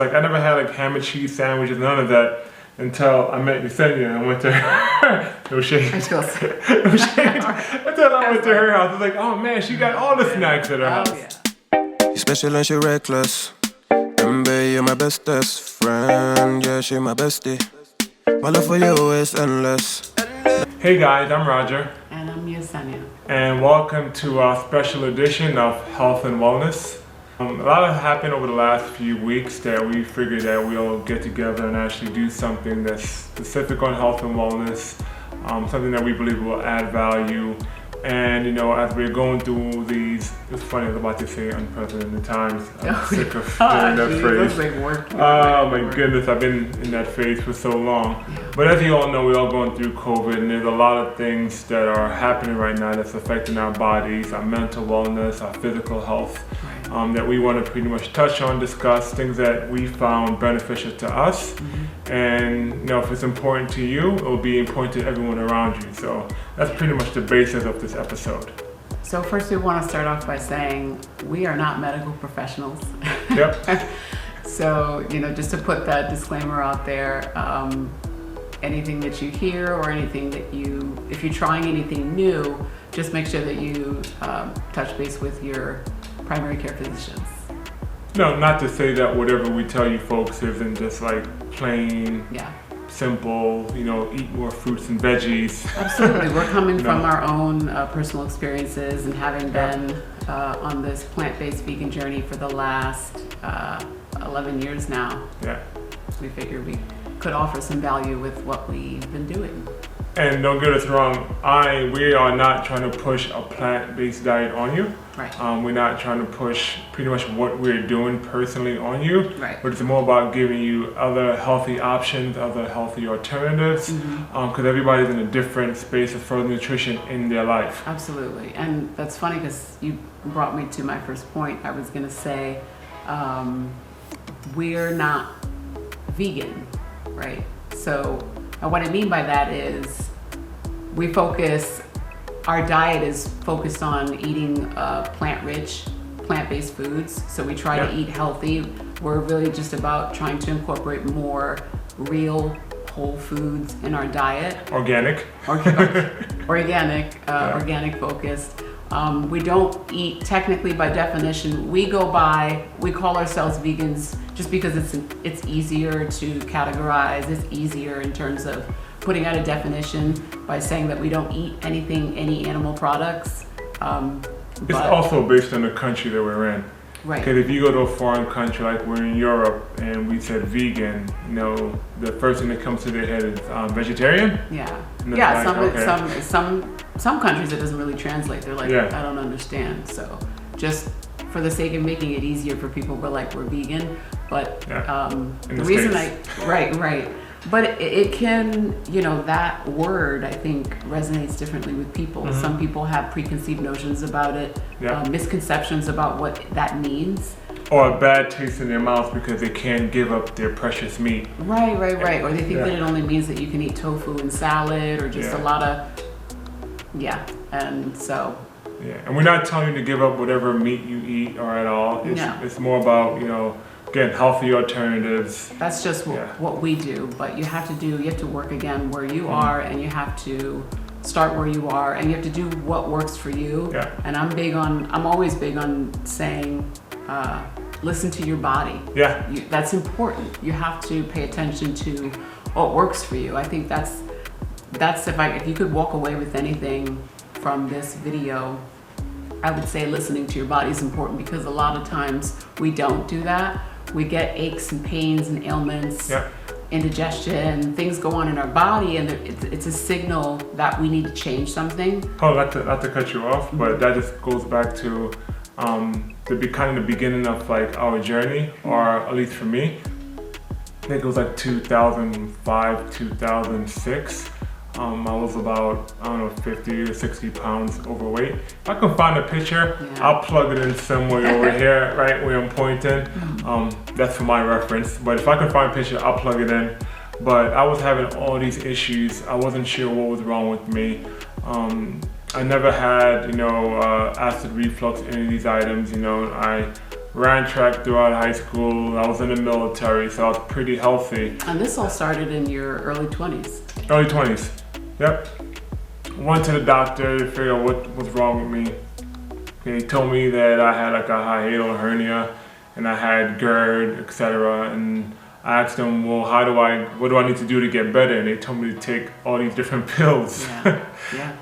Like, I never had like ham and cheese sandwiches, none of that, until I met Yecenia and I went to her. No shade. I feel sick. No shade. Until I went to her house. I was like, oh man, she got all the snacks at her house. Yeah. You special and she reckless. Baby, you're my bestest friend. Yeah, she my bestie. My love for you is endless. Hey guys, I'm Roger. And I'm Yecenia. And welcome to our special edition of Health and Wellness. A lot has happened over the last few weeks that we figured that we'll get together and actually do something that's specific on health and wellness, something that we believe will add value. And you know, as we're going through these, it's funny, I was about to say unprecedented times. I'm sick of hearing that phrase. Oh my goodness, I've been in that phase for so long. But as you all know, we're all going through COVID, and there's a lot of things that are happening right now that's affecting our bodies, our mental wellness, our physical health, that we want to pretty much touch on, discuss, things that we found beneficial to us. And you know, if it's important to you, it will be important to everyone around you. So that's pretty much the basis of this episode. So first we want to start off by saying we are not medical professionals. Yep. So, you know, just to put that disclaimer out there, anything that you hear or anything that if you're trying anything new, just make sure that you touch base with your primary care physicians. No, not to say that whatever we tell you folks isn't just like plain, simple, you know, eat more fruits and veggies. Absolutely. We're coming from our own personal experiences and having been on this plant-based vegan journey for the last 11 years now. Yeah. We figured we could offer some value with what we've been doing. And don't get us wrong, we are not trying to push a plant-based diet on you. Right. We're not trying to push pretty much what we're doing personally on you. Right. But it's more about giving you other healthy options, other healthy alternatives, because everybody's in a different space of further nutrition in their life. Absolutely. And that's funny because you brought me to my first point. I was going to say, we're not vegan, right? So what I mean by that is our diet is focused on eating plant-rich, plant-based foods. So we try to eat healthy. We're really just about trying to incorporate more real whole foods in our diet. Organic. Organic focused. We don't eat, technically by definition, we call ourselves vegans just because it's easier to categorize, it's easier in terms of putting out a definition by saying that we don't eat any animal products. It's also based on the country that we're in. Right. Because if you go to a foreign country, like we're in Europe and we said vegan, you know, the first thing that comes to their head is vegetarian. Yeah. Yeah. Some countries it doesn't really translate. They're like, I don't understand. So just for the sake of making it easier for people, we're vegan. But the reason right. But it can, you know, that word I think resonates differently with people. Some people have preconceived notions about it, misconceptions about what that means. Or a bad taste in their mouth because they can't give up their precious meat. Right. Or they think that it only means that you can eat tofu and salad or just a lot of, and so. Yeah, and we're not telling you to give up whatever meat you eat or at all. It's more about, you know, again, healthy alternatives. That's just what we do, but you have to work again where you are, and you have to start where you are, and you have to do what works for you. Yeah. And I'm always big on saying, listen to your body. Yeah. That's important. You have to pay attention to what works for you. I think that's if you could walk away with anything from this video, I would say listening to your body is important, because a lot of times we don't do that. We get aches and pains and ailments, indigestion, things go on in our body, and it's a signal that we need to change something. Oh, not to cut you off, but that just goes back to the beginning of like our journey, or at least for me, I think it was like 2005, 2006. I was about, 50 or 60 pounds overweight. If I can find a picture, I'll plug it in somewhere over here, right where I'm pointing. That's for my reference. But if I can find a picture, I'll plug it in. But I was having all these issues. I wasn't sure what was wrong with me. I never had, acid reflux, any of these items. I ran track throughout high school. I was in the military, so I was pretty healthy. And this all started in your early 20s. Early 20s, yep. Went to the doctor to figure out what was wrong with me. He told me that I had like a hiatal hernia and I had GERD, etc. And I asked them, well, what do I need to do to get better? And they told me to take all these different pills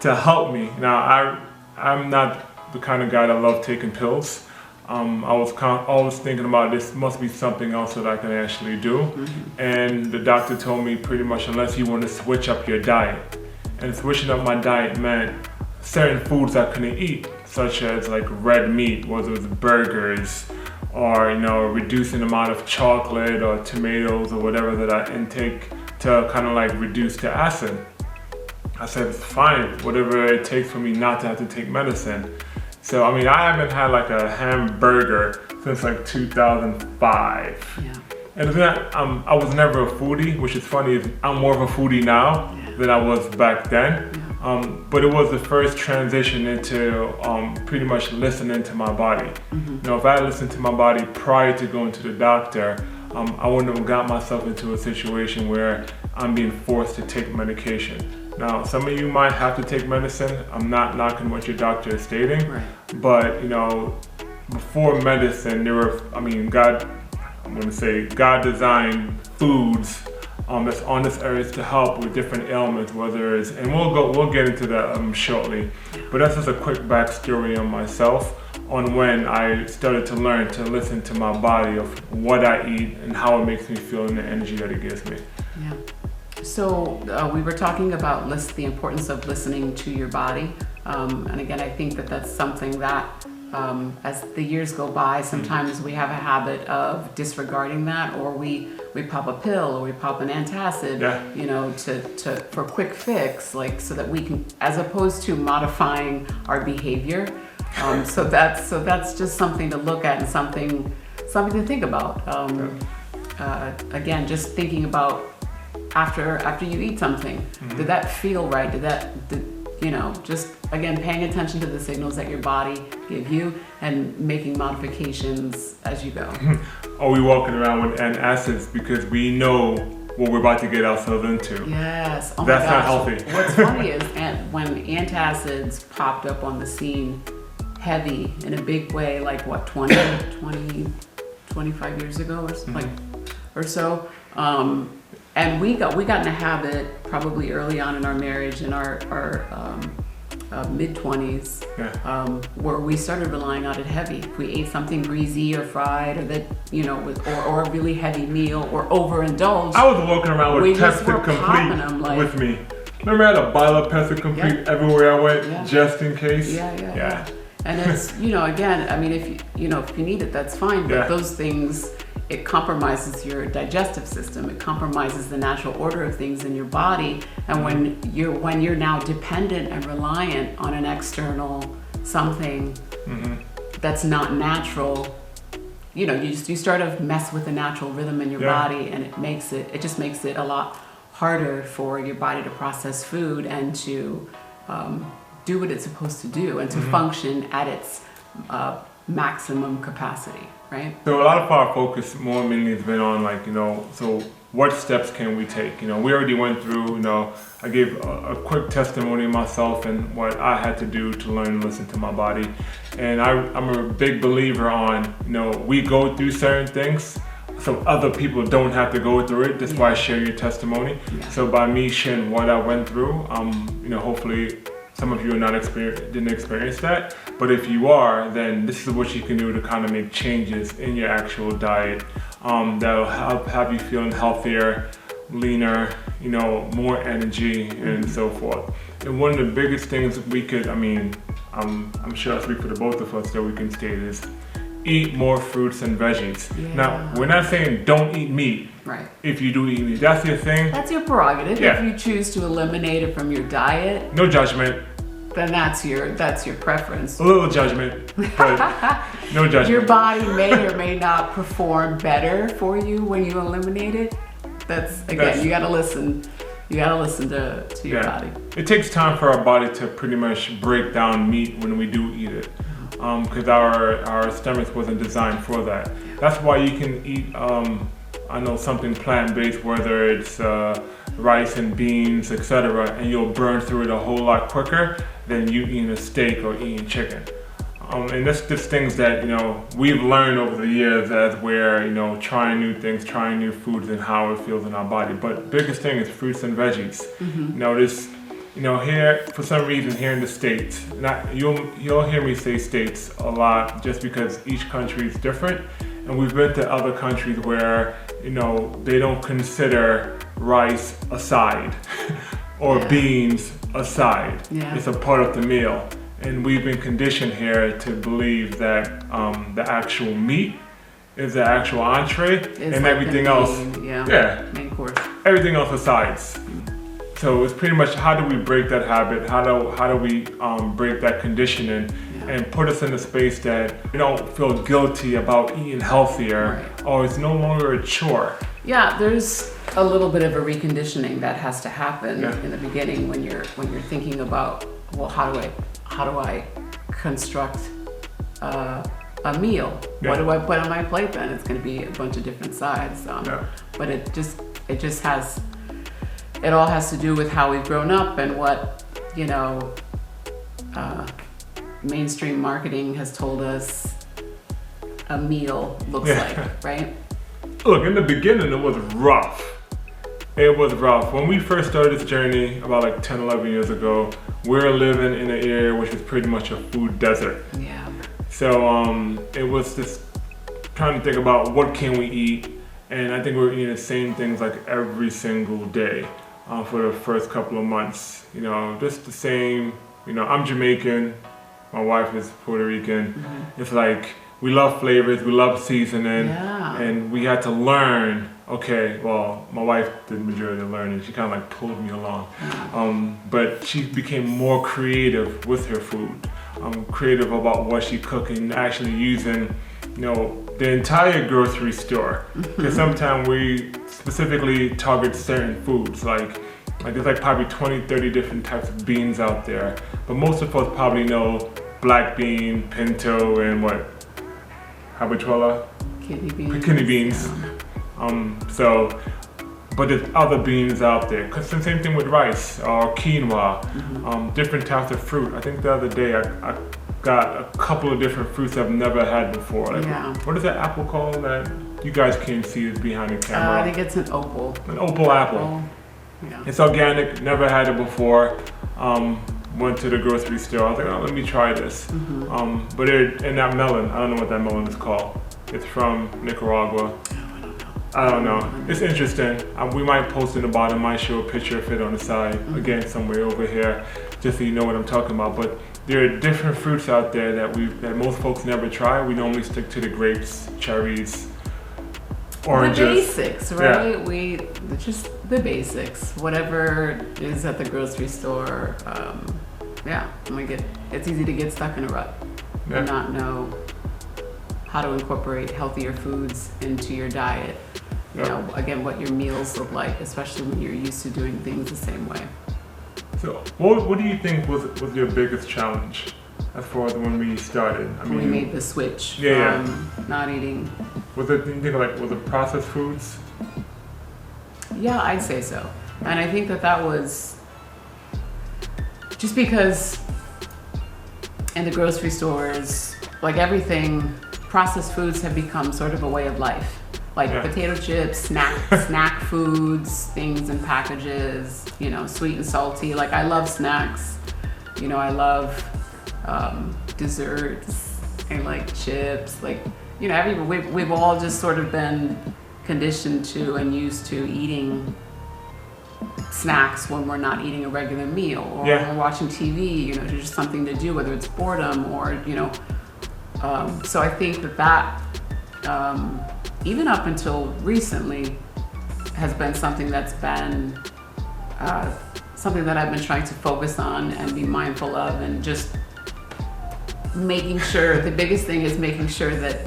to help me. Now, I'm not the kind of guy that loves taking pills. I was always thinking about this must be something else that I can actually do. Mm-hmm. And the doctor told me pretty much unless you want to switch up your diet. And switching up my diet meant certain foods I couldn't eat, such as like red meat, whether it was burgers, or reducing the amount of chocolate or tomatoes or whatever that I intake to kind of like reduce the acid. I said, it's fine, whatever it takes for me not to have to take medicine. So, I haven't had like a hamburger since like 2005. Yeah. And I was never a foodie, which is funny, I'm more of a foodie now than I was back then. Yeah. But it was the first transition into pretty much listening to my body. Mm-hmm. If I had listened to my body prior to going to the doctor, I wouldn't have got myself into a situation where I'm being forced to take medication. Now, some of you might have to take medicine. I'm not knocking what your doctor is stating, right. But before medicine, God designed foods that's on this earth to help with different ailments, whether it's, and we'll get into that shortly. But that's just a quick backstory on myself, on when I started to learn to listen to my body of what I eat and how it makes me feel and the energy that it gives me. Yeah. So we were talking about the importance of listening to your body. And again, I think that that's something that as the years go by, sometimes we have a habit of disregarding that, or we pop a pill or we pop an antacid, for a quick fix, like so that we can, as opposed to modifying our behavior. So that's just something to look at and something to think about. Again, just thinking about after you eat something, did that feel right? Just again paying attention to the signals that your body give you and making modifications as you go. Are we walking around with antacids because we know what we're about to get ourselves into? Yes. Oh that's my gosh. Not healthy. What's funny is when antacids popped up on the scene heavy in a big way, like what, 25 years ago or something, or so. And we got in a habit probably early on in our marriage, in our mid-20s, where we started relying on it heavy. If we ate something greasy or fried, or that or a really heavy meal, or overindulged, I was walking around with Pepsi Complete with me. Remember, I had a bottle of Pepsi Complete everywhere I went, just in case. Yeah. And it's again, if you need it, that's fine. But those things, it compromises your digestive system. It compromises the natural order of things in your body. And when you're now dependent and reliant on an external something that's not natural, you start to mess with the natural rhythm in your body, and it just makes it a lot harder for your body to process food and to do what it's supposed to do and to function at its maximum capacity. Right. So a lot of our focus more mainly has been on so what steps can we take? We already went through, I gave a quick testimony of myself and what I had to do to learn and listen to my body. And I'm a big believer on, we go through certain things so other people don't have to go through it. That's why I share your testimony. Yeah. So by me sharing what I went through, hopefully some of you didn't experience that, but if you are, then this is what you can do to kind of make changes in your actual diet that'll have you feeling healthier, leaner, more energy, and so forth. And one of the biggest things we could, I'm sure I speak for the both of us that we can state is eat more fruits and veggies. Yeah. Now, we're not saying don't eat meat. Right. If you do eat meat, that's your thing. That's your prerogative. Yeah. If you choose to eliminate it from your diet, no judgment. Then that's your preference. A little judgment, but no judgment. Your body may or may not perform better for you when you eliminate it. You gotta listen. You gotta listen to your body. It takes time for our body to pretty much break down meat when we do eat it. because our stomachs wasn't designed for that. That's why you can eat, I know, something plant-based, whether it's rice and beans, etc., and you'll burn through it a whole lot quicker than you eating a steak or eating chicken. And that's just things that, we've learned over the years as we're, trying new things, trying new foods and how it feels in our body. But biggest thing is fruits and veggies. Here, for some reason, here in the States, you'll hear me say States a lot just because each country is different. And we've been to other countries where, they don't consider rice a side or beans a side. Yeah. It's a part of the meal. And we've been conditioned here to believe that the actual meat is the actual entree and like everything else. Main course. Everything else is sides. So it's pretty much, how do we break that habit? How do we break that conditioning and put us in a space that we don't feel guilty about eating healthier, or it's no longer a chore? Yeah, there's a little bit of a reconditioning that has to happen in the beginning when you're thinking about, well, how do I construct a meal? What do I put on my plate then? It's going to be a bunch of different sides. But it all has to do with how we've grown up and what, mainstream marketing has told us a meal looks like, right? Look, in the beginning, it was rough. It was rough. When we first started this journey about like 10, 11 years ago, we were living in an area which is pretty much a food desert. Yeah. So it was just trying to think about what can we eat, and I think we were eating the same things like every single day for the first couple of months. Just the same. I'm Jamaican. My wife is Puerto Rican. Mm-hmm. It's like we love flavors, we love seasoning, and we had to learn. Okay, well, my wife did the majority of the learning. She kind of like pulled me along. But she became more creative with her food, creative about what she cooked and actually using, the entire grocery store. Because sometimes we specifically target certain foods, like there's like probably 20, 30 different types of beans out there. But most of us probably know black bean, pinto, and what? Habichuela? Kidney beans. But there's other beans out there. Cause the same thing with rice or quinoa, different types of fruit. I think the other day I got a couple of different fruits I've never had before. What is that apple called that you guys can't see is behind the camera? I think it's an opal. An opal apple. Yeah. It's organic, never had it before. Went to the grocery store, I was like, oh, let me try this. But and that melon, I don't know what that melon is called. It's from Nicaragua. I don't know. It's interesting. We might post in the bottom, might show a picture of it on the side, again, somewhere over here, just so you know what I'm talking about. But there are different fruits out there that most folks never try. We normally stick to the grapes, cherries, oranges. The basics, right? Just the basics. Whatever is at the grocery store. It's easy to get stuck in a rut and not know how to incorporate healthier foods into your diet. Again, what your meals look like, especially when you're used to doing things the same way. So, what do you think was your biggest challenge as far as when we started? When we made the switch from not eating. Was it processed foods? Yeah, I'd say so. And I think that was just because in the grocery stores, like everything, processed foods have become sort of a way of life. Like potato chips, snack foods, things in packages, sweet and salty. Like I love snacks, I love desserts and like chips, like, we've all just sort of been conditioned to and used to eating snacks when we're not eating a regular meal or when we're watching TV, there's just something to do, whether it's boredom or, so I think that even up until recently has been something that's been something that I've been trying to focus on and be mindful of, and just making sure, the biggest thing is making sure that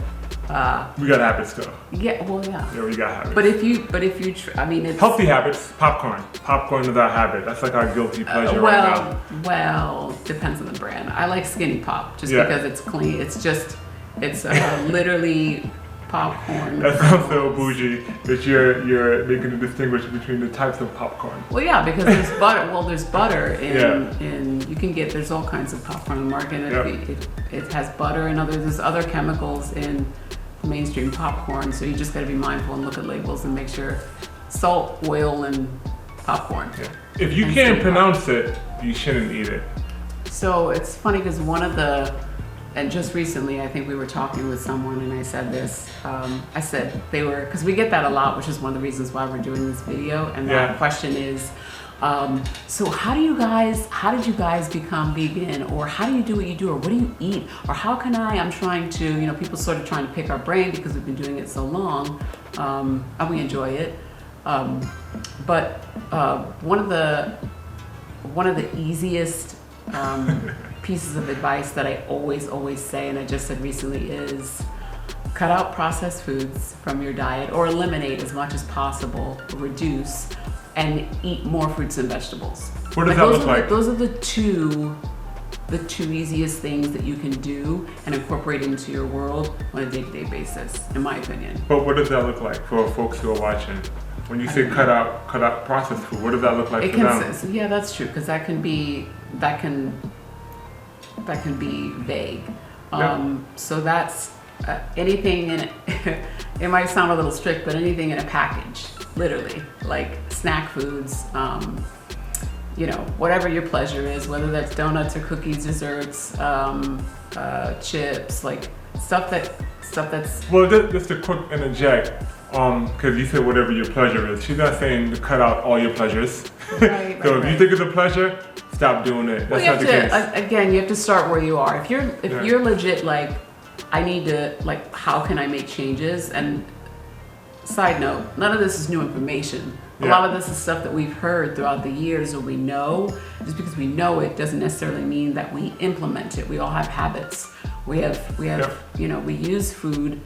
We got habits though. Yeah, well, yeah. Yeah, we got habits. But if you, I mean, it's healthy habits. Popcorn. Popcorn is our habit. That's like our guilty pleasure right now. Well, depends on the brand. I like Skinny Pop just because it's clean. It's literally popcorn. That sounds so bougie that you're making a distinction between the types of popcorn. Well, yeah, because there's butter. Well, there's butter in you can get. There's all kinds of popcorn on the market. And it has butter and there's other chemicals in mainstream popcorn. So you just got to be mindful and look at labels and make sure salt, oil, and popcorn. Yeah. If you can't pronounce it, you shouldn't eat it. So it's funny because and just recently, I think we were talking with someone and I said this, I said because we get that a lot, which is one of the reasons why we're doing this video. And that question is, so how did you guys become vegan? Or how do you do what you do? Or what do you eat? Or how can I'm trying to, people sort of trying to pick our brain because we've been doing it so long, and we enjoy it. But one of the easiest pieces of advice that I always say, and I just said recently, is cut out processed foods from your diet or eliminate as much as possible, reduce, and eat more fruits and vegetables. What does that look like? Those are the two easiest things that you can do and incorporate into your world on a day-to-day basis, in my opinion. But what does that look like for folks who are watching? When you say cut out processed food, what does that look like for them? Yeah, that's true, because that can be vague. So that's anything in it. It might sound a little strict, but anything in a package, literally, like snack foods, whatever your pleasure is, whether that's donuts or cookies, desserts, chips, like stuff that's. Well, just to quick interject, because you said whatever your pleasure is. She's not saying to cut out all your pleasures. Right, so if you think it's a pleasure, stop doing it. That's not the case. Again, you have to start where you are. If you're legit, like, I need to, like, how can I make changes? And side note, none of this is new information. A lot of this is stuff that we've heard throughout the years, or we know. Just because we know it doesn't necessarily mean that we implement it. We all have habits. We have we use food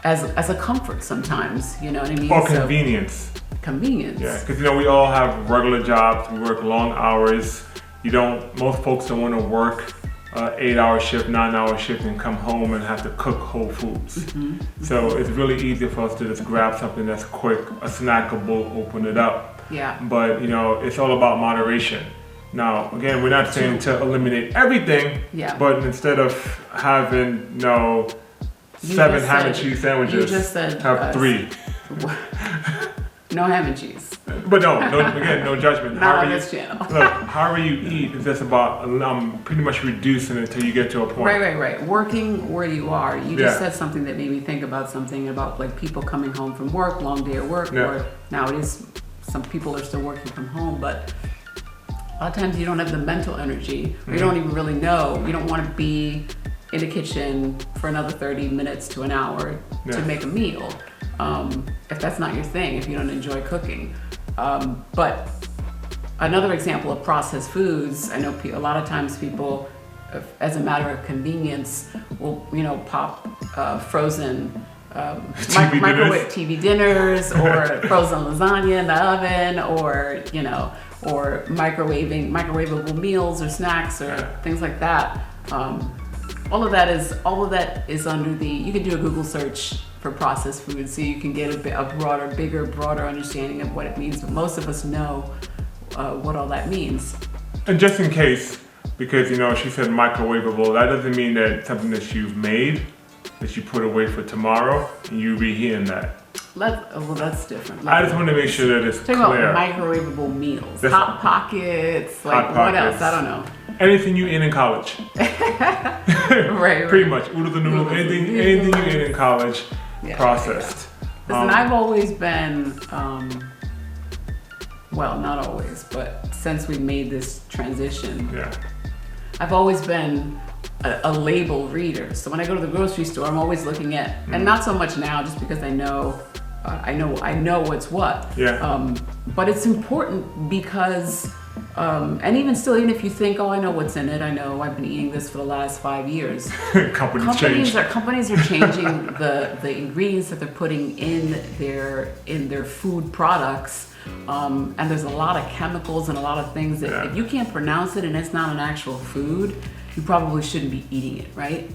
as a comfort sometimes, you know what I mean? Or convenience. Convenience. Yeah, because we all have regular jobs. We work long hours. Most folks don't want to work 8-hour shift, 9-hour shift and come home and have to cook whole foods. Mm-hmm. So it's really easy for us to just grab something that's quick, a snackable, open it up. Yeah. But it's all about moderation. Now, again, we're not saying to eliminate everything, but instead of having 7 ham and cheese sandwiches, you just said, have 3. No ham and cheese. But no judgment. Not on this channel. Look, however you eat is just about pretty much reducing it until you get to a point. Right. Working where you are. You just said something that made me think about something about like people coming home from work, long day at work, or nowadays some people are still working from home, but a lot of times you don't have the mental energy, or you don't even really know. You don't want to be in the kitchen for another 30 minutes to an hour to make a meal. If that's not your thing, if you don't enjoy cooking. But another example of processed foods, I know a lot of times people, as a matter of convenience, will pop frozen microwave TV dinners, or frozen lasagna in the oven, or microwavable meals or snacks or things like that. All of that is under the. You can do a Google search for processed food, so you can get a broader understanding of what it means. But most of us know what all that means. And just in case, because she said microwavable, that doesn't mean that something that you've made that you put away for tomorrow and you reheating that. That's different. I just want to make sure that it's clear. Talking about microwavable meals, Hot Pockets, what else? I don't know. Anything you ate in college. right. Pretty much. Oodles and noodles, anything you ate in college, processed. Listen, I've always been, well, not always, but since we made this transition, I've always been a label reader. So when I go to the grocery store, I'm always looking at, and not so much now, just because I know what's what. Yeah. But it's important because And even still, even if you think, oh, I know what's in it, I know I've been eating this for the last 5 years. Companies are changing the ingredients that they're putting in their food products, and there's a lot of chemicals and a lot of things that if you can't pronounce it and it's not an actual food, you probably shouldn't be eating it, right?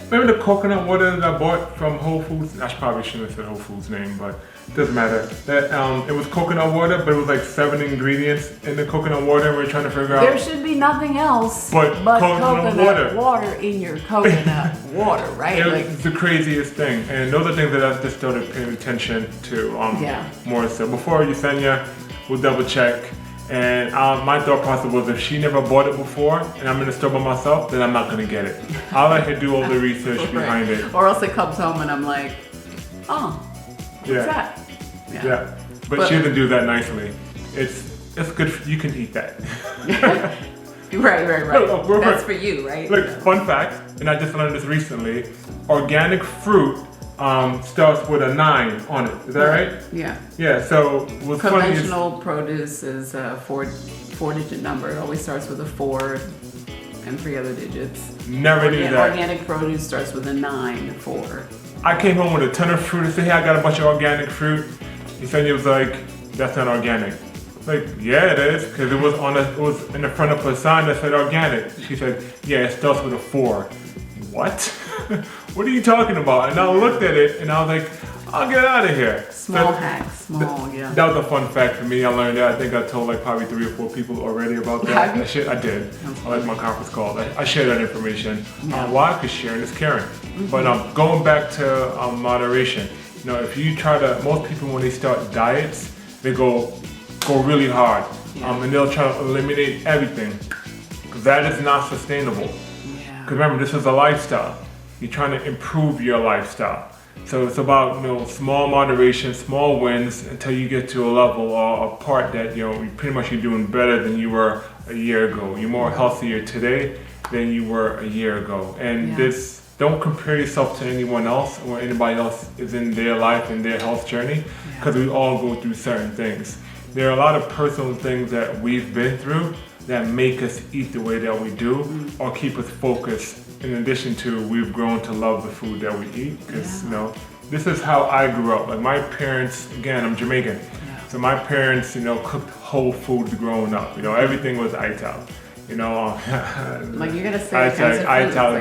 Remember the coconut water that I bought from Whole Foods? I probably shouldn't have said Whole Foods name, but it doesn't matter. That it was coconut water, but it was like 7 ingredients in the coconut water, and we're trying to figure out. There should be nothing else but coconut water in your coconut water, right? It's the craziest thing, and those are things that I've just started paying attention to more so. Before Yecenia, we'll double check. And my thought process was, if she never bought it before and I'm in the store by myself, then I'm not gonna get it. I'll let her do all the research behind it. Or else it comes home and I'm like, oh, what's that? Yeah. But she doesn't do that nicely. It's good. You can eat that. Right. That's for you, right? Look, fun fact, and I just learned this recently. Organic fruit starts with a 9 on it. Is that right? Yeah. Yeah. So what's conventional produce is a four-digit number. It always starts with a 4 and 3 other digits. Never knew that. Organic produce starts with a 9, 4. I came home with a ton of fruit and said, hey, I got a bunch of organic fruit. He said, he was like, that's not organic. Like, yeah, it is, because it was in the front of a sign that said organic. She said, yeah, it starts with a 4. What? What are you talking about? And I looked at it and I was like, I'll get out of here. That was a fun fact for me. I learned that. I think I told like probably 3 or 4 people already about that. I did. I like my conference call. I share that information. Why? Because sharing is caring. Mm-hmm. But going back to moderation, if you try to, most people when they start diets, they go really hard, and they'll try to eliminate everything. That is not sustainable. Because remember, this is a lifestyle. You're trying to improve your lifestyle. So it's about small moderation, small wins until you get to a level or a part that you pretty much you're doing better than you were a year ago. You're more healthier today than you were a year ago. And don't compare yourself to anyone else or anybody else is in their life and their health journey, because we all go through certain things. There are a lot of personal things that we've been through that make us eat the way that we do or keep us focused. In addition to, we've grown to love the food that we eat, because this is how I grew up. Like my parents, again, I'm Jamaican, so my parents, cooked whole foods growing up. Everything was ital. Like you're gonna say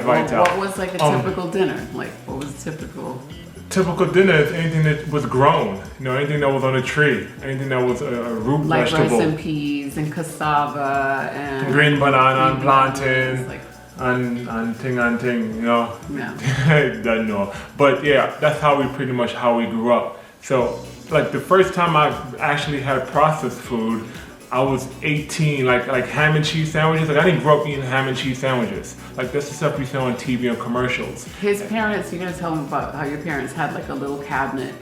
what was like a typical dinner? Like what was typical? Typical dinner is anything that was grown. Anything that was on a tree, anything that was a root vegetable. Like rice and peas and cassava and green banana and plantain. And ting. I don't know. But that's how we grew up. So like the first time I actually had processed food, I was 18, like ham and cheese sandwiches. Like I didn't grow up eating ham and cheese sandwiches. Like that's the stuff we saw on TV and commercials. His parents, you're gonna tell him about how your parents had like a little cabinet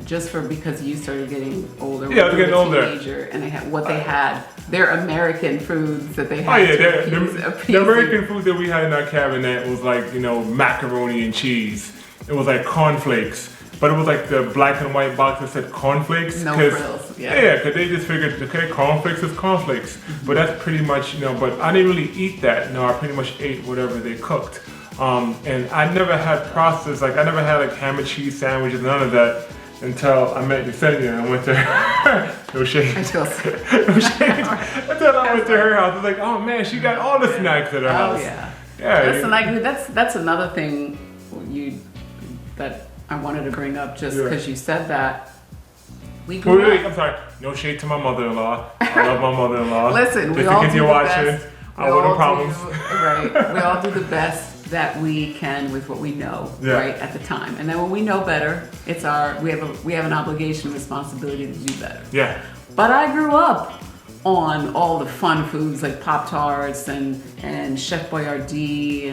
because you started getting older. Yeah, I was getting older. Teenager, and they had their American foods that they had. Oh yeah, the American food that we had in our cabinet was like macaroni and cheese. It was like cornflakes. But it was like the black and white box that said cornflakes. No frills, because they just figured, okay, cornflakes is cornflakes. But that's pretty much, but I didn't really eat that. I pretty much ate whatever they cooked. And I never had processed, like I never had like ham and cheese sandwiches, none of that, until I met Yecenia and I went to her. No shade. I feel sick. No shade. Until I went to her house. I was like, oh man, she got all the snacks at her house. That's another thing that I wanted to bring up just because you said that. Wait, I'm sorry. No shade to my mother-in-law. I love my mother-in-law. Listen, we all do the best. I wouldn't problems. Right. We all do the best that we can with what we know, right, at the time. And then when we know better, we have an obligation and responsibility to do better. Yeah. But I grew up on all the fun foods like Pop-Tarts and Chef Boyardee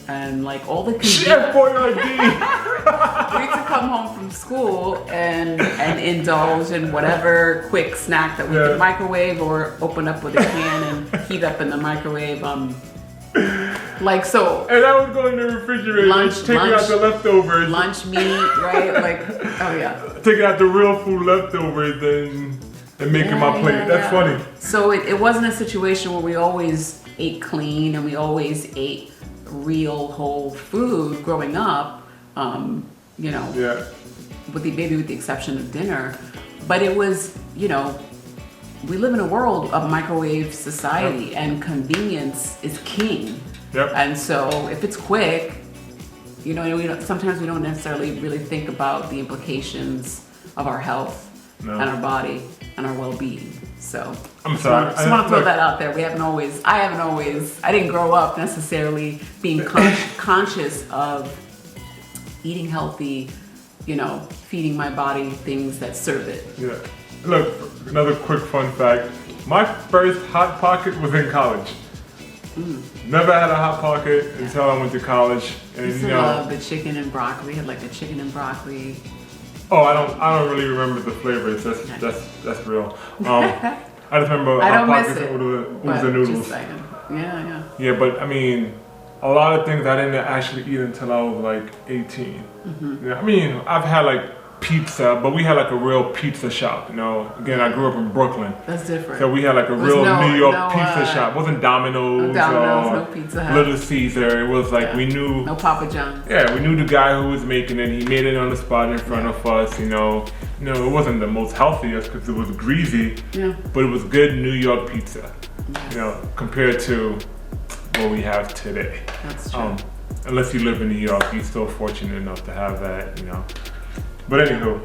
and like all the Chef Boyardee. We used to come home from school and indulge in whatever quick snack that we could microwave or open up with a can and heat up in the microwave. Like so. And I would go in the refrigerator, taking out the leftovers. Lunch meat, right? Like, oh yeah. Taking out the real food leftovers and and making my plate. That's funny. So it wasn't a situation where we always ate clean and we always ate real whole food growing up, you know, maybe with the exception of dinner. But it was, you know, we live in a world of microwave society and convenience is king. And so if it's quick, you know, sometimes we don't necessarily really think about the implications of our health and our body and our well-being. So I'm sorry. I just want to throw that out there. I didn't grow up necessarily being conscious of eating healthy, you know, feeding my body things that serve it. Yeah. Look, another quick fun fact. My first Hot Pocket was in college. Never had a Hot Pocket until I went to college. And I love the chicken and broccoli. We had like the chicken and broccoli. Oh, I don't really remember the flavors. That's real. I just remember Hot Pockets and oodles and noodles. Yeah, but I mean, a lot of things I didn't actually eat until I was like 18. Yeah, I mean, I've had like pizza, but we had like a real pizza shop, you know. Again, I grew up in Brooklyn. That's different. So we had like a real New York pizza shop. It wasn't Domino's, no Pizza Hut. Little Caesar. It was like we knew. No Papa John's. Yeah, we knew the guy who was making it. He made it on the spot in front of us, you know. You know, it wasn't the most healthiest because it was greasy, but it was good New York pizza, you know, compared to what we have today. That's true. Unless you live in New York, you're still fortunate enough to have that, you know. But anywho.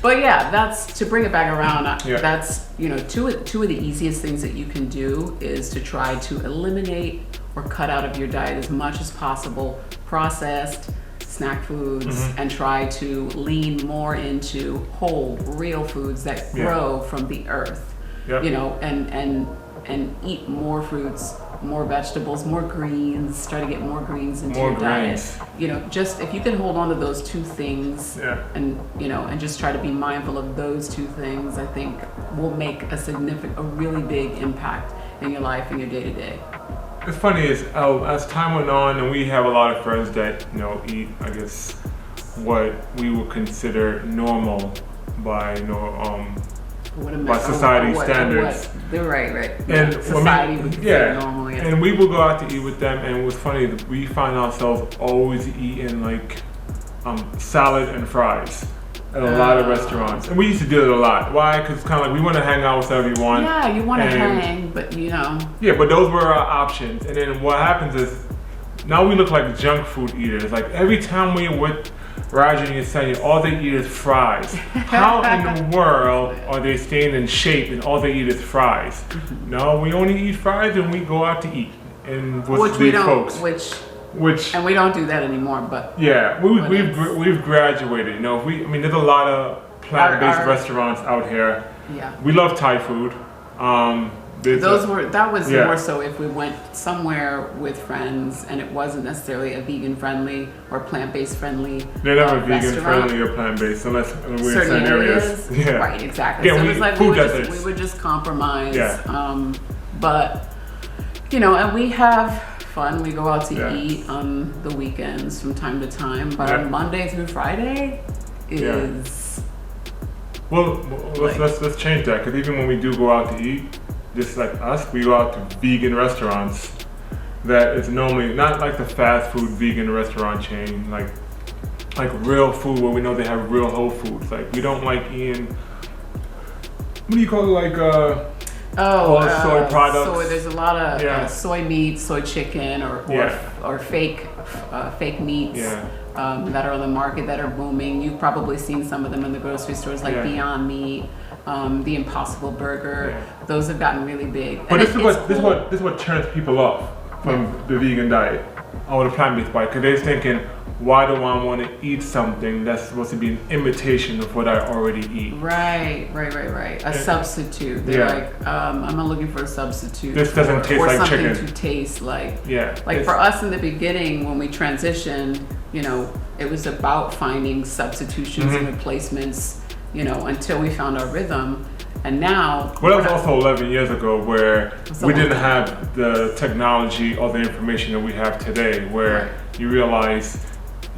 But yeah, that's to bring it back around. That's, you know, two of the easiest things that you can do is to try to eliminate or cut out of your diet as much as possible processed snack foods and try to lean more into whole, real foods that grow from the earth. You know, and eat more fruits, more vegetables, more greens, try to get more greens into your diet. You know, just if you can hold on to those two things and, you know, and just try to be mindful of those two things, I think will make a really big impact in your life and your day to day. It's funny is as time went on, and we have a lot of friends that, you know, eat, I guess, what we would consider normal by, you know, by society standards. Right. And society would consider normal, And we would go out to eat with them, and it was funny that we find ourselves always eating like salad and fries at a lot of restaurants. And we used to do it a lot. Why? Because it's kind of like we want to hang out with everyone. Yeah, you want to hang, but you know. Yeah, but those were our options. And then what happens is now we look like junk food eaters. Like every time we're with Roger and Yecenia, all they eat is fries. How in the world are they staying in shape and all they eat is fries? No, we only eat fries when we go out to eat. And with these folks. And we don't do that anymore, but yeah, we've graduated. You know, there's a lot of plant-based restaurants out here. Yeah, we love Thai food. That was more so if we went somewhere with friends and it wasn't necessarily a vegan friendly or plant-based friendly. They're never vegan friendly or plant-based unless we're in certain areas. Yeah, right, exactly. Yeah, so it was like we would just compromise. Yeah. But you know, and we have fun. We go out to eat on the weekends from time to time, but on Monday through Friday is. Well, let's change that, because even when we do go out to eat, just like us, we go out to vegan restaurants that is normally not like the fast food vegan restaurant chain, like real food where we know they have real whole foods. Like we don't like eating, what do you call it, like soy products. So there's a lot of soy meat, soy chicken, or fake meats that are on the market that are booming. You've probably seen some of them in the grocery stores, like Beyond Meat, the Impossible Burger. Yeah. Those have gotten really big. But this is what turns people off from the vegan diet or the plant-based diet, because they're thinking, why do I want to eat something that's supposed to be an imitation of what I already eat? Right. A substitute. They're like, I'm not looking for a substitute. This doesn't taste like chicken. Or something to taste like. Yeah. Like for us in the beginning, when we transitioned, you know, it was about finding substitutions and replacements, you know, until we found our rhythm. And now... Well, that was also 11 years ago, where we didn't have the technology or the information that we have today, where you realize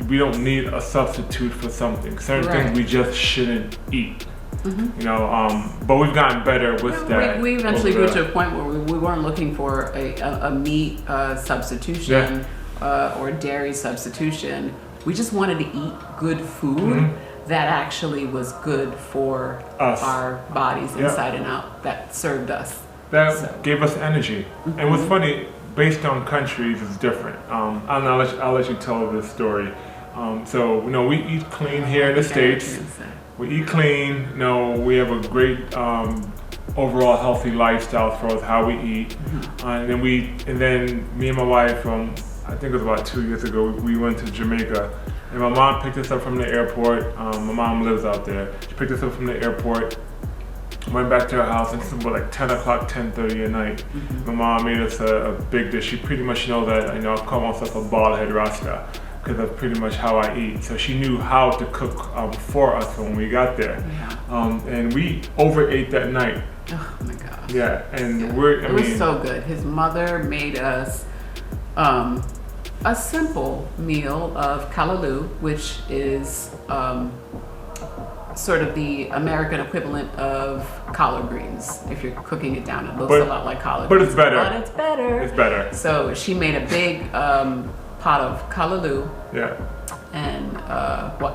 we don't need a substitute for something. Certain things we just shouldn't eat. You know, but we've gotten better with that. We eventually grew to a point where we weren't looking for a meat substitution or dairy substitution. We just wanted to eat good food that actually was good for our bodies inside and out, that served us. That gave us energy. And what's funny, based on countries, is different. I'll let you tell this story. So, you know, we eat clean here in the States. We eat clean. You know, we have a great overall healthy lifestyle as far as how we eat. And then me and my wife, I think it was about 2 years ago, we went to Jamaica. And my mom picked us up from the airport. My mom lives out there. She picked us up from the airport, went back to her house, and this was about like 10 o'clock, 10:30 at night. My mom made us a big dish. She pretty much know that, you know, I call myself a bald head rasta, because that's pretty much how I eat. So she knew how to cook for us when we got there. And we overate that night. Oh my gosh. Yeah, and it was so good. His mother made us a simple meal of callaloo, which is sort of the American equivalent of collard greens. If you're cooking it down, it looks a lot like collard greens. But it's better. But it's better. It's better. So she made a big pot of callaloo. Yeah. And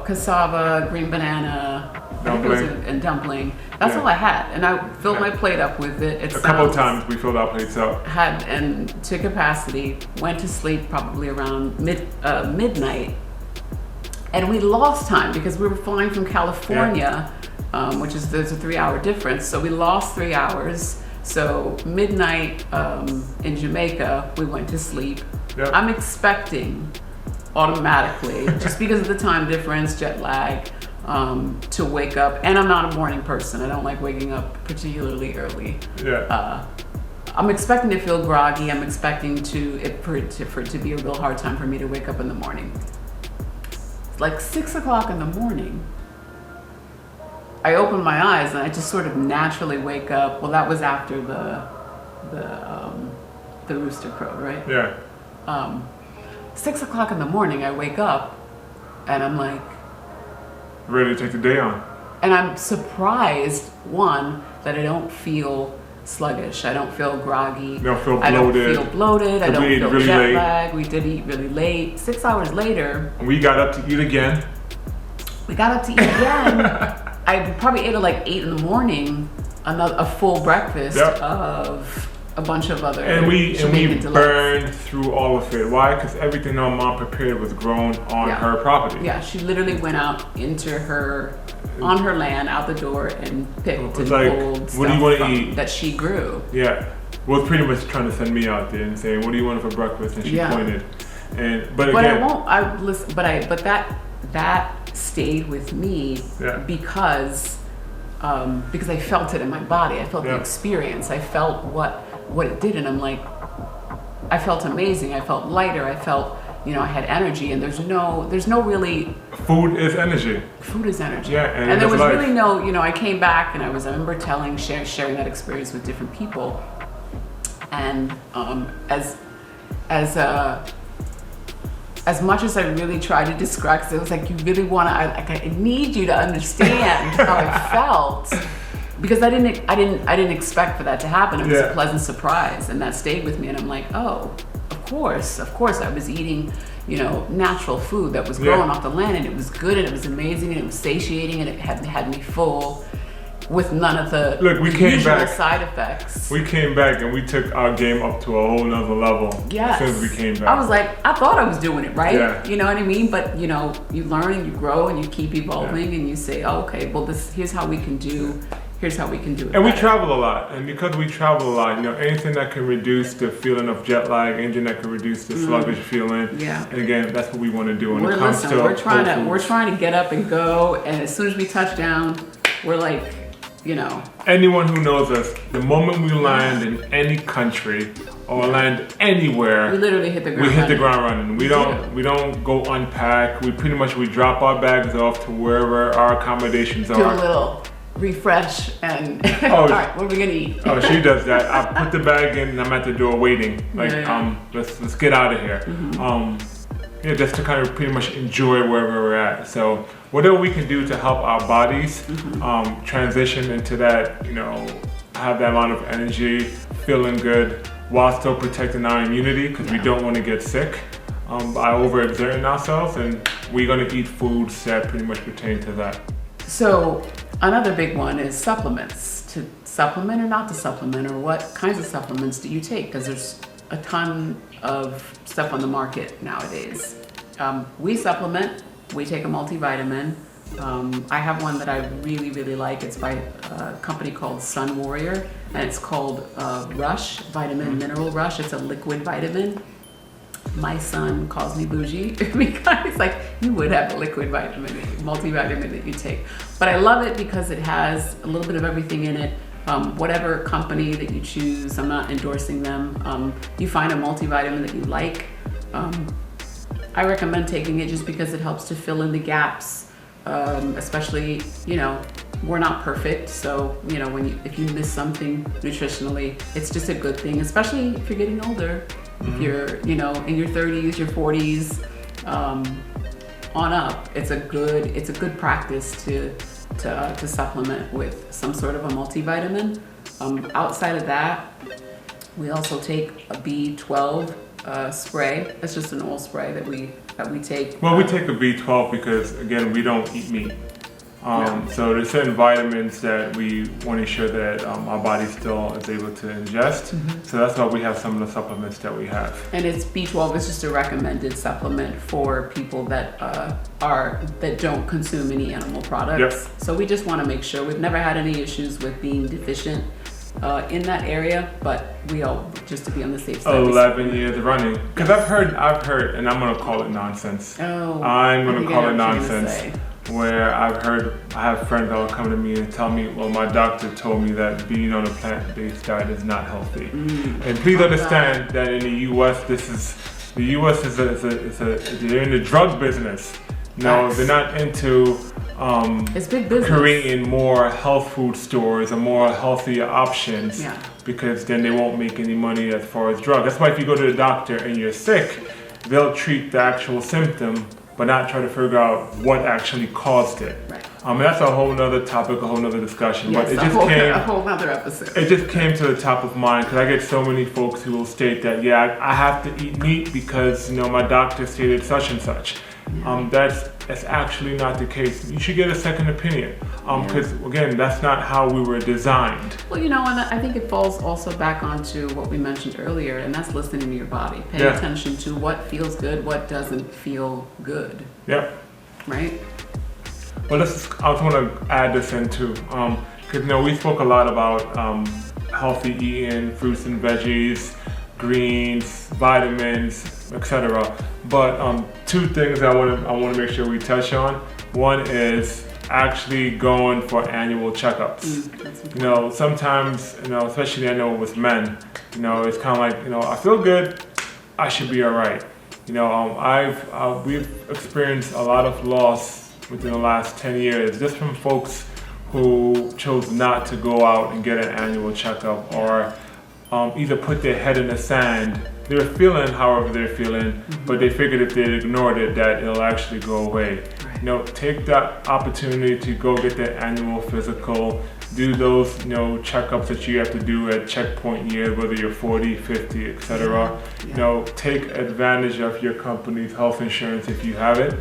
cassava, green banana, and dumpling. That's all I had, and I filled my plate up with it. A couple of times we filled our plates up. And to capacity. Went to sleep probably around midnight, and we lost time because we were flying from California, there's a 3-hour difference. So we lost 3 hours. So midnight in Jamaica, we went to sleep. Yep. I'm expecting automatically, just because of the time difference, jet lag, to wake up. And I'm not a morning person. I don't like waking up particularly early. I'm expecting to feel groggy. I'm expecting for it to be a real hard time for me to wake up in the morning. Like 6 o'clock in the morning, I open my eyes and I just sort of naturally wake up. Well, that was after the rooster crowed, right? Yeah. 6 o'clock in the morning, I wake up and I'm like, ready to take the day on. And I'm surprised, one, that I don't feel sluggish. I don't feel groggy. You don't feel bloated. I don't feel bloated. I don't feel really jet late. lag. We did eat really late. 6 hours later, we got up to eat again. I probably ate at like 8 in the morning, a full breakfast of a bunch of other and we delights. burned through all of it. Why? Because everything our mom prepared was grown on her property. Yeah, she literally went out on her land, out the door, and picked and pulled what do you want to eat? That she grew. Yeah, well, pretty much trying to send me out there and saying, "What do you want for breakfast?" And she pointed. But again, I won't. I listen. But that stayed with me because I felt it in my body. I felt the experience. I felt what it did, and I'm like, I felt amazing. I felt lighter. I felt, I had energy, and there's no really. Food is energy. Food is energy. Yeah, and there was really no, I came back and I remember sharing that experience with different people, and as much as I really tried to describe, because it was like, you really want to, I need you to understand how I felt. Because I didn't expect for that to happen. It was a pleasant surprise, and that stayed with me. And I'm like, oh, of course, I was eating, natural food that was growing off the land, and it was good, and it was amazing, and it was satiating, and it had me full, with none of the usual side effects. We came back and we took our game up to a whole nother level. Yes. As soon as we came back. I was like, I thought I was doing it right. Yeah. You know what I mean? But you learn and you grow and you keep evolving and you say, oh, okay, well here's how we can do. Here's how we can do it. And better. we travel a lot, and because we travel a lot, anything that can reduce the feeling of jet lag, anything that can reduce the sluggish feeling. Yeah. And again, that's what we want to do when it comes to we're trying to get up and go, and as soon as we touch down, we're like, Anyone who knows us, the moment we land in any country or land anywhere, we literally hit the ground. We hit the ground running. We don't go unpack. We drop our bags off to wherever our accommodations are. Do a little refresh and all right, what are we gonna eat? Oh, she does that. I put the bag in and I'm at the door waiting. Let's get out of here. just to kind of pretty much enjoy wherever we're at. So whatever we can do to help our bodies transition into that, have that amount of energy, feeling good, while still protecting our immunity, because we don't want to get sick by overexerting ourselves, and we're going to eat foods that pretty much pertain to that. So another big one is supplements. To supplement or not to supplement, or what kinds of supplements do you take? Because there's a ton of stuff on the market nowadays. We supplement. We take a multivitamin. I have one that I really, really like. It's by a company called Sun Warrior, and it's called Rush, Vitamin Mineral Rush. It's a liquid vitamin. My son calls me bougie because he's like, you would have a liquid vitamin, multivitamin that you take. But I love it because it has a little bit of everything in it. Whatever company that you choose, I'm not endorsing them. You find a multivitamin that you like. I recommend taking it just because it helps to fill in the gaps, especially, we're not perfect. So, if you miss something nutritionally, it's just a good thing, especially if you're getting older. If you're, in your 30s, your 40s, on up, it's a good practice to supplement with some sort of a multivitamin. Outside of that, we also take a B12 spray. It's just an oil spray that we take. Well, we take a B12 because, again, we don't eat meat. So there's certain vitamins that we want to ensure that our body still is able to ingest. So that's why we have some of the supplements that we have. And it's B12 is just a recommended supplement for people that that don't consume any animal products. So we just want to make sure. We've never had any issues with being deficient in that area, but we all, just to be on the safe side. 11 years running. Because I've heard, and I'm going to call it nonsense. I'm going to call it nonsense. Where I have friends that will come to me and tell me, well, my doctor told me that being on a plant-based diet is not healthy. And please understand that in the U.S., they're in the drug business. No, they're not into it's big business. creating more health food stores or more healthy options, because then they won't make any money as far as drugs. That's why if you go to the doctor and you're sick, they'll treat the actual symptom, but not try to figure out what actually caused it. That's a whole nother topic, a whole nother discussion. Yes, but it just came a whole nother episode. It just came to the top of mind because I get so many folks who will state that, I have to eat meat because my doctor stated such and such. That's actually not the case. You should get a second opinion because again, that's not how we were designed. Well, and I think it falls also back onto what we mentioned earlier, and that's listening to your body. Pay attention to what feels good, what doesn't feel good. Right? Well, I just want to add this in too, because we spoke a lot about healthy eating, fruits and veggies, greens, vitamins, etc. But two things I want to make sure we touch on. One is actually going for annual checkups. Sometimes, especially I know with men, it's kind of like, I feel good, I should be all right. We've experienced a lot of loss within the last 10 years just from folks who chose not to go out and get an annual checkup or either put their head in the sand. They're feeling however they're feeling, but they figured if they ignored it that it'll actually go away. Take that opportunity to go get that annual physical, do those checkups that you have to do at checkpoint years, whether you're 40, 50, etc. Take advantage of your company's health insurance if you have it.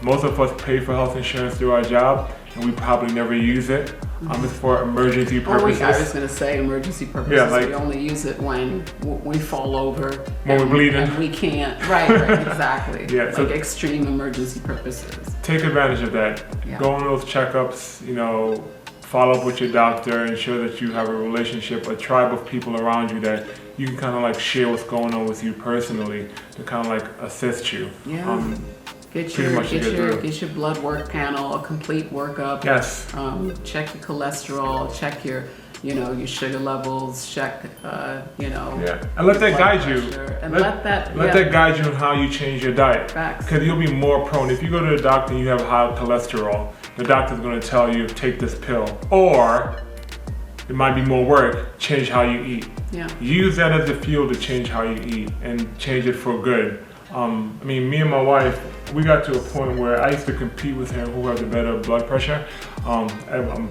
Most of us pay for health insurance through our job, and we probably never use it. It's for emergency purposes. I was going to say emergency purposes. We only use it when we fall over. When we're bleeding. And we can't. Right, exactly. So extreme emergency purposes. Take advantage of that. Go on those checkups, follow up with your doctor, ensure that you have a relationship, a tribe of people around you that you can kind of like share what's going on with you personally to kind of like assist you. Get your blood work panel, a complete workup. Check your cholesterol, check your sugar levels, check and let that guide you. And let that guide you on how you change your diet. Because you'll be more prone. If you go to the doctor and you have high cholesterol, the doctor's going to tell you take this pill, or it might be more work, change how you eat. Use that as a fuel to change how you eat and change it for good. I mean, me and my wife, we got to a point where I used to compete with him who had the better blood pressure. I'm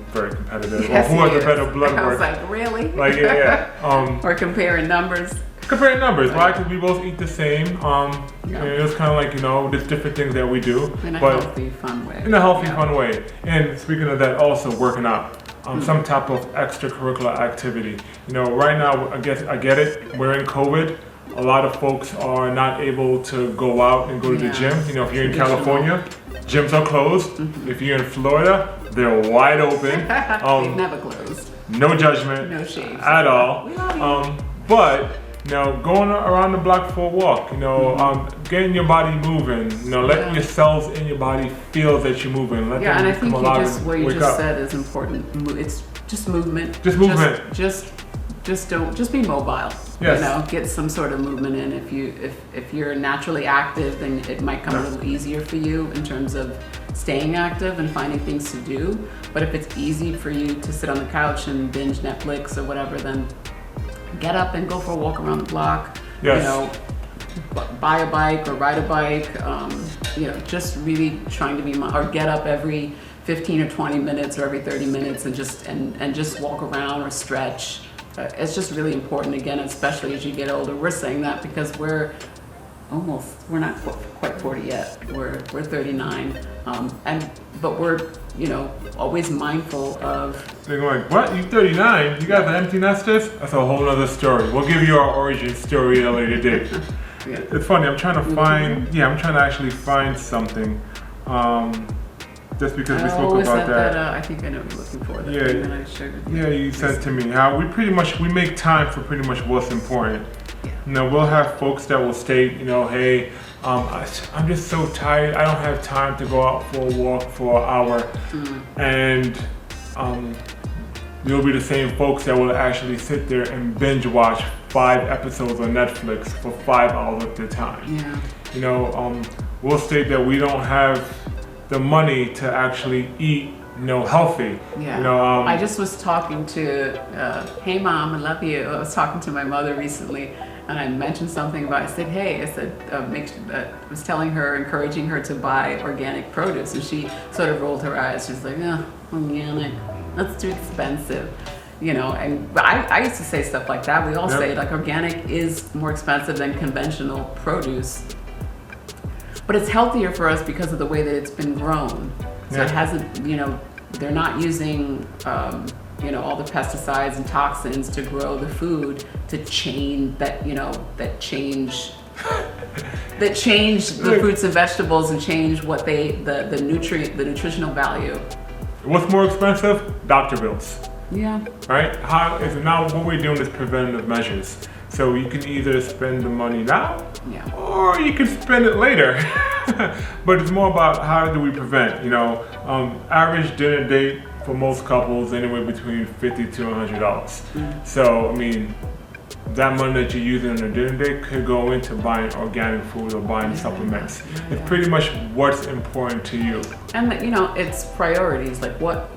very competitive. Yes, who had the better blood work? I was like, really? Like, yeah. Or comparing numbers. Comparing numbers, right? Because we both eat the same. And it was kind of like, there's different things that we do. In a healthy, fun way. In a healthy, fun way. And speaking of that, also working out. Some type of extracurricular activity. Right now, I get it. We're in COVID. A lot of folks are not able to go out and go to the gym. If you're in California, gyms are closed. If you're in Florida, they're wide open. They've never closed. No judgment. No shade. At all. But going around the block for a walk, getting your body moving, letting your cells in your body feel that you're moving. Let them and I think come alive what you wake just up. said is important. It's just movement. Just movement. Just be mobile. Yes. Get some sort of movement in. If you're naturally active, then it might come a little easier for you in terms of staying active and finding things to do. But if it's easy for you to sit on the couch and binge Netflix or whatever, then get up and go for a walk around the block. Yes. Buy a bike or ride a bike. Just really trying to be, or get up every 15 or 20 minutes or every 30 minutes and just walk around or stretch. It's just really important, again, especially as you get older. We're saying that because we're not quite 40 yet. We're 39, but we're always mindful of. They're going, what? You 39? You got the empty nesters? That's a whole other story. We'll give you our origin story at a later date. It's funny. I'm trying to actually find something. Just because we spoke about that. I think I know what you're looking for. That I shared with you. Yeah, you said to me how we make time for pretty much what's important. We'll have folks that will state, hey, I'm just so tired. I don't have time to go out for a walk for an hour. And you'll be the same folks that will actually sit there and binge watch 5 episodes on Netflix for 5 hours at a time. We'll state that we don't have the money to actually eat, healthy. I just was talking to, hey mom, I love you. I was talking to my mother recently, and I mentioned something about. I said, hey, I was telling her, encouraging her to buy organic produce, and she sort of rolled her eyes. She's like, organic, that's too expensive. And I used to say stuff like that. We all say like organic is more expensive than conventional produce. But it's healthier for us because of the way that it's been grown. So it hasn't, they're not using, all the pesticides and toxins to grow the food to change that change the fruits and vegetables and change what the nutritional value. What's more expensive? Doctor bills. Yeah. Right? Now what we're doing is preventative measures. So you can either spend the money now, or you can spend it later. But it's more about how do we prevent. Average dinner date for most couples anywhere between $50 to $100. So I mean, that money that you're using on a dinner date could go into buying organic food or buying supplements. It's pretty much what's important to you. And it's priorities. Like what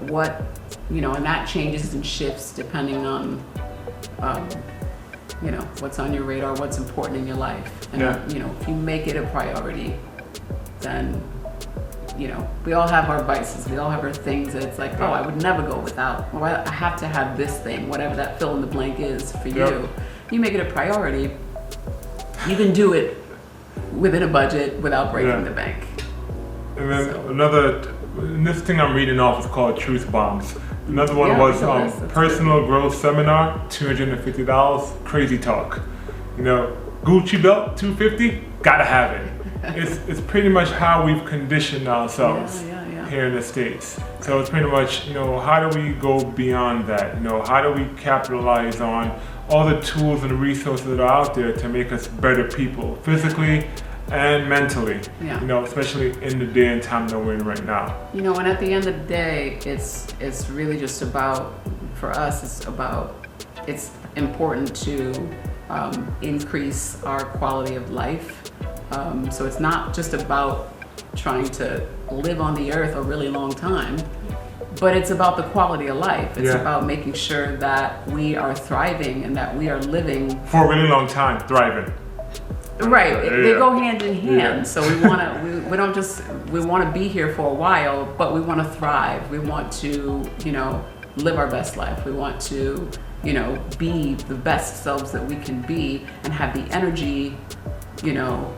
and that changes and shifts depending on. What's on your radar, what's important in your life. And, if you make it a priority, then, we all have our vices. We all have our things that it's like, I would never go without. Or I have to have this thing, whatever that fill in the blank is for you. You make it a priority, you can do it within a budget without breaking the bank. And then this thing I'm reading off is called Truth Bombs. Another one was personal growth seminar, $250, crazy talk. Gucci belt, $250, gotta have it. It's pretty much how we've conditioned ourselves here in the States. So it's pretty much, how do we go beyond that? How do we capitalize on all the tools and resources that are out there to make us better people, physically and mentally, especially in the day and time that we're in right now. And at the end of the day, it's really just about, for us, it's important to increase our quality of life. So it's not just about trying to live on the earth a really long time, but it's about the quality of life. It's about making sure that we are thriving and that we are living for a really long time, thriving. Right, they go hand in hand. So we want to, we don't just, we want to be here for a while, but we want to thrive. We want to, you know, live our best life. We want to, you know, be the best selves that we can be and have the energy, you know,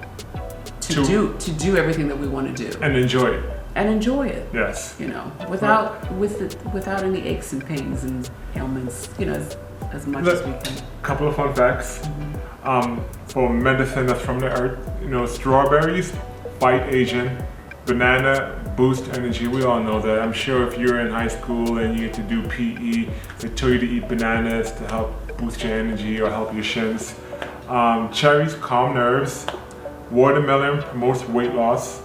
to do everything that we want to do. And enjoy it. And enjoy it. Yes. You know, without any aches and pains and ailments, you know, as much as we can. Couple of fun facts. For medicine that's from the earth, you know, strawberries fight aging, banana boost energy. We all know that. I'm sure if you're in high school and you get to do PE, they tell you to eat bananas to help boost your energy or help your shins. Cherries calm nerves. Watermelon promotes weight loss.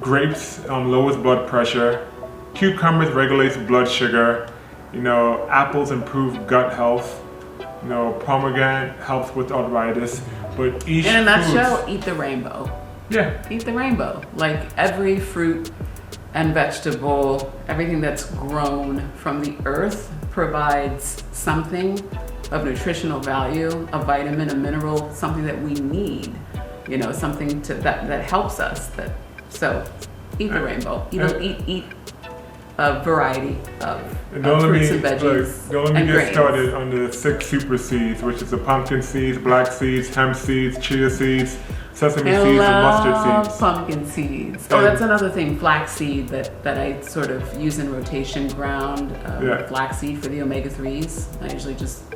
Grapes lowers blood pressure. Cucumbers regulates blood sugar. You know, apples improve gut health. You know, pomegranate helps with arthritis. But each in a nutshell, eat the rainbow. Yeah. Eat the rainbow. Like every fruit and vegetable, everything that's grown from the earth provides something of nutritional value, a vitamin, a mineral, something that we need. You know, something that helps us. So eat the rainbow. Eat a variety of fruits and veggies. Don't let me and get grains. started on the 6 super seeds, which is the pumpkin seeds, black seeds, hemp seeds, chia seeds, sesame seeds, and mustard seeds. Pumpkin seeds. Oh, that's another thing. Flaxseed that I sort of use in rotation ground. Flaxseed for the omega-3s.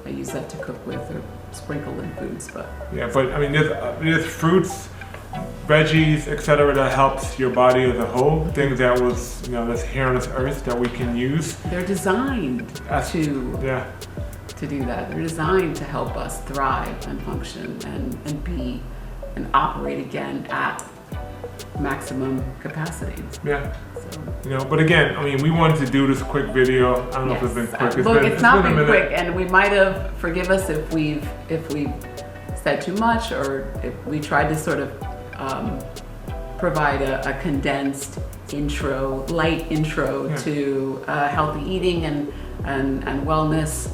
I use that to cook with or sprinkle in foods. But I mean, there's fruits, veggies, etc. that helps your body as a whole. Things that was, you know, that's here on this earth that we can use. They're designed to do that. They're designed to help us thrive and function and be and operate again at maximum capacity. Yeah. So, you know, but again, I mean, we wanted to do this quick video. I don't know if it's been quick. It's not been quick, and we might have, forgive us if we've said too much, or if we tried to sort of provide a condensed intro, light intro to healthy eating and wellness.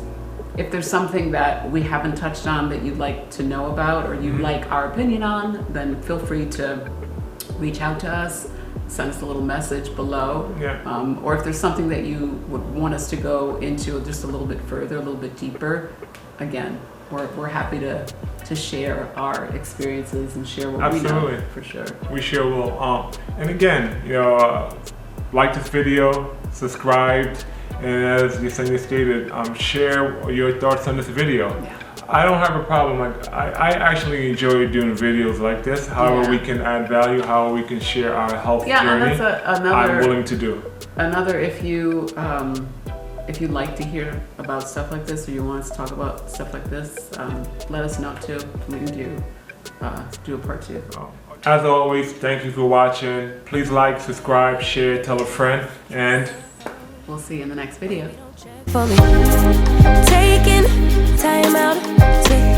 If there's something that we haven't touched on that you'd like to know about or you'd like our opinion on, then feel free to reach out to us, send us a little message below. Or if there's something that you would want us to go into just a little bit further, a little bit deeper, again, we're happy to share our experiences and share what we know, for sure. We sure will. And again, you know, like this video, subscribe, and as Yecenia stated, share your thoughts on this video. I don't have a problem. I actually enjoy doing videos like this. However we can add value, how we can share our health journey, and that's I'm willing to do. If you'd like to hear about stuff like this, or you want us to talk about stuff like this, let us know too. We can do a part 2. As always, thank you for watching. Please like, subscribe, share, tell a friend, and we'll see you in the next video. For me, taking time out to